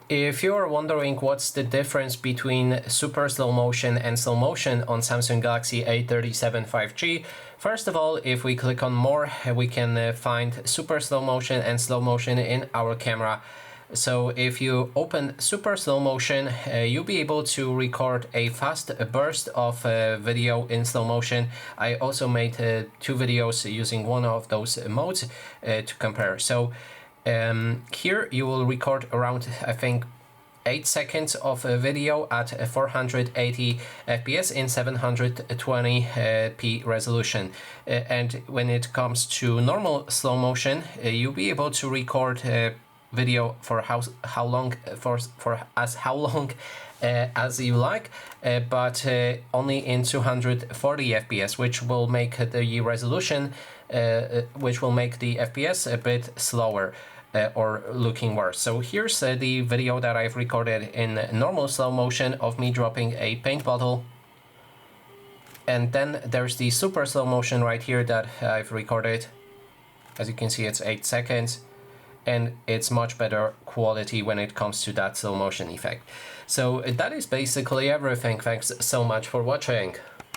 If you are wondering what's the difference between super slow motion and slow motion on Samsung Galaxy A37 5G, first of all, if we click on more, we can find super slow motion and slow motion in our camera. So if you open super slow motion, you'll be able to record a fast burst of video in slow motion. I also made 2 videos using one of those modes to compare. So here you will record around, I think, 8 seconds of a video at 480 fps in 720p resolution. And when it comes to normal slow motion, you'll be able to record video for how long as you like, but only in 240 fps, which will make the resolution, which will make the fps a bit slower. Or looking worse. So here's the video that I've recorded in normal slow motion of me dropping a paint bottle. And then there's the super slow motion right here that I've recorded. As you can see, it's 8 seconds. And it's much better quality when it comes to that slow motion effect. So that is basically everything. Thanks so much for watching.